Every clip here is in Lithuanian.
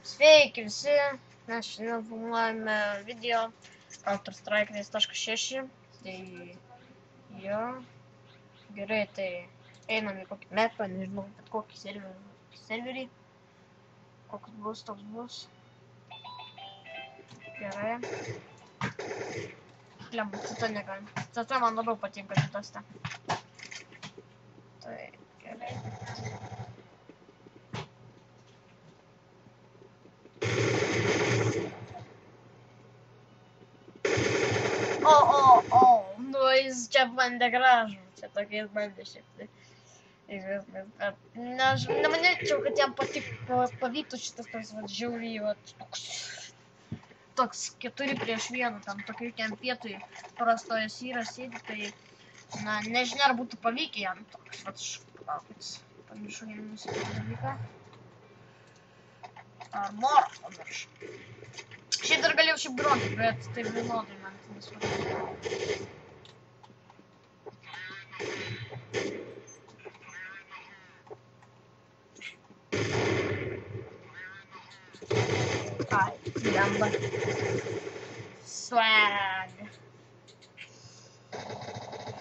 Sveiki visi, mes šiandien filmuojame video Counter-Strike 1.6, tai jo, gerai, tai einam į kokį mapą, nežinau, bet kokį serverį, koks bus, toks bus, gerai, lemba, cita negalim, cita man labiau patinka šitose, tai gerai. Nu jis čia bandė gražų, čia tokiais bandė šiek tiek. Nemanyčiau, kad jam pavyktų šitas toks žiauriai, toks 4 prieš 1, tam tokiu kempietui prastojas yra sėdi, tai, na, nežinia, ar būtų pavykę jam toks, palaukit, pamiršau jam nusipirkti dalyką. Armor, pamiršau. Šiaip dar galėjau šiaip groti, bet taip vienodai man nesvarbu. Ai, lemba. Swag.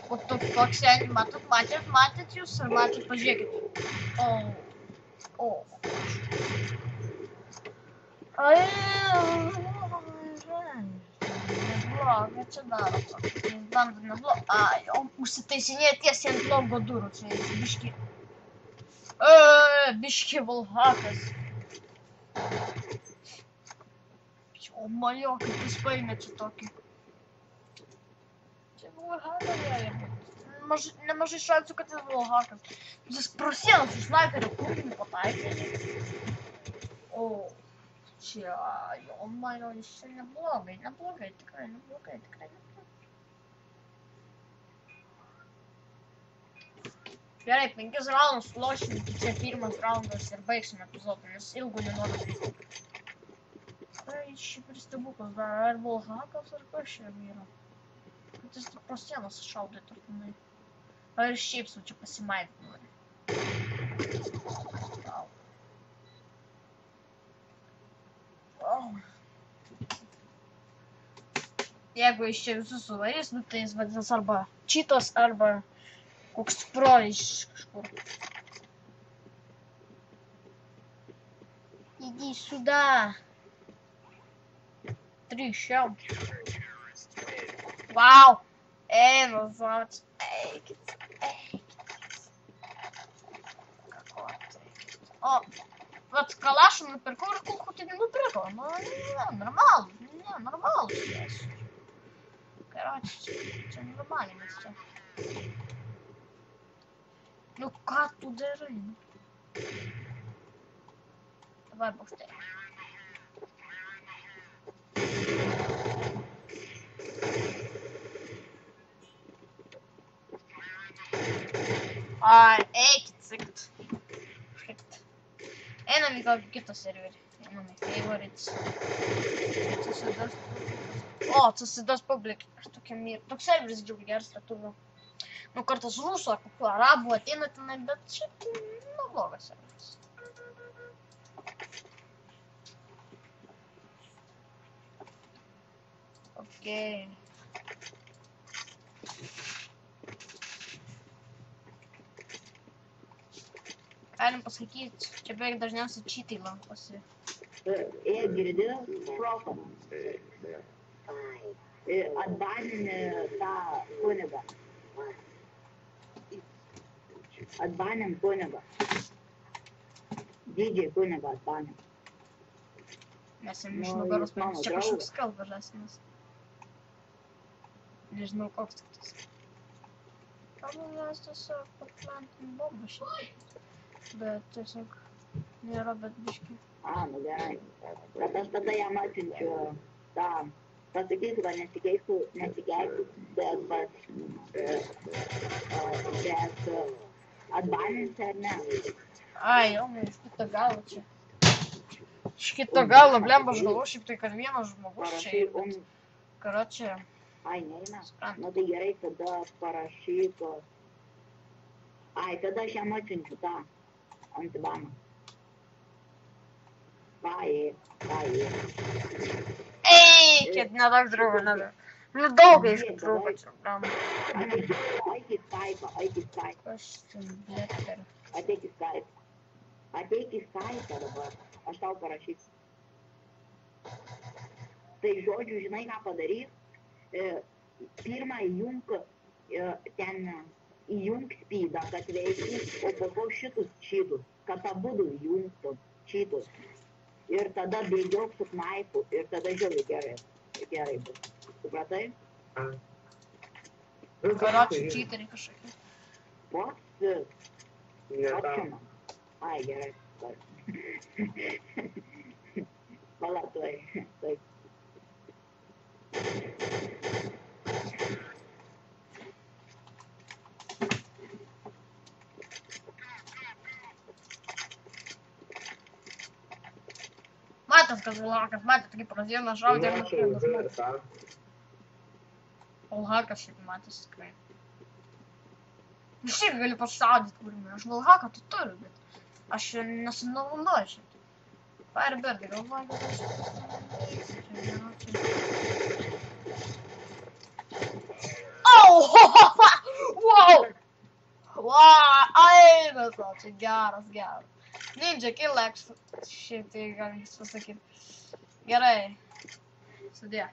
O toks seniai, matėt jūs, ar matėt, pažiūrėkit. Neblogai čia daro tokį, bando neblogai. Ai, o užsitaisinėja tiesiai ant logo durų, čia biški. Biški valhakas. O malio, kaip jis paėmė čia tokį. Čia valhakas gali būti. Nemažai šansų, kad jis valhakas. Jis prasienas su snaiperio kūrinį pataikė. Čia, jo, malio, jis čia neblogai, tikrai neblogai. Gerai, 5 raundus lošim, čia pirmas raundas ir baigsime epizodą, nes ilgų nenoriu daryti. Tai šiaip ir stebuklas dar, ar valhakas, ar kas čia yra. Kad jis tik pro sienas šaudai tarpinai. Ar šiaip sau čia pasimaidyti nori. Jeigu iš čia visus suvarys, nu tai jis vadinasi arba cheatas, arba koks pro iš kažkur. Иди сюда. 3 šau. Vau. Назад. Eikit. O, vat kalašą nupirkau ir kulkų tai nenupirkau. Nu, ne, normalus jas. Короче, čia normaliai mes čia. Nu, ką tu darai? Давай быстрее. Eikit. Einam į kokį kitą serverį. Einam į favorites. CS:GO Public. Toks serveris džiaugiai geras lietuvių. Nu, kartais rusų ar kokių arabų ateina tenai, bet šiaip neblogas serveris. Okei. Galim pasakyti, čia beveik dažniausiai cheatai lankosi. Girdi šroką. Atbaninį tą kunigą. Atbanim kunigą. Didžiai kunigą atbanim. Mes jam iš nugaros paėmės. Čia kažkoks kalba žasinas. Nežinau koks tik tas. Kalba mes tiesiog paplantim bombą šiandien. Bet tiesiog nėra, bet biški. Nu gerai. Bet aš tada jam atsiunčiu tą. Pasakysiu, kad nesikeisiu, bet atbaninsi ar ne? Ai, jau, iš kito galo čia. Iš kito galo, blemba, aš galvoju šiaip tai, kad vienas žmogus čia yra. Karočią. Ai, neina. Nu tai gerai, tada parašyk. Ai, tada aš jam atsiunčiu tą antibaną. Ką jie. Eikit, nedaug draugų, nedaug. Nu, daug aišku draugų čia. Eik į Skype'ą. Kas ten, blėt, per. Ateik į Skype'ą dabar. Aš tau parašysiu. Tai žodžiu, žinai ką padaryk? Pirmą įjunk ten įjunk speedą, kad veiktų, o po to šitus, kad abudu įjungtų šitus. Ir tada bėgiok su knaifu ir tada žiūrėk gerai bus. Supratai? Karočių čyteriai kažkokie. Koks? Atšima. Ai, gerai. Pala, tuoj. Matėt, kas Volhakas, matėt, kaip pradėjome šaudyti ir nuskriendas. Volhakas šiaip matėsi tikrai. Visi gali pašaudyti kūrimą, aš Volhaką tai turiu, bet aš nesinaudoju šiaip. Firebird, galvoju, kad aš... Wow! Ai, čia geras. Ninja kill X, šiaip tai galim pasakyti. Gerai, sudė.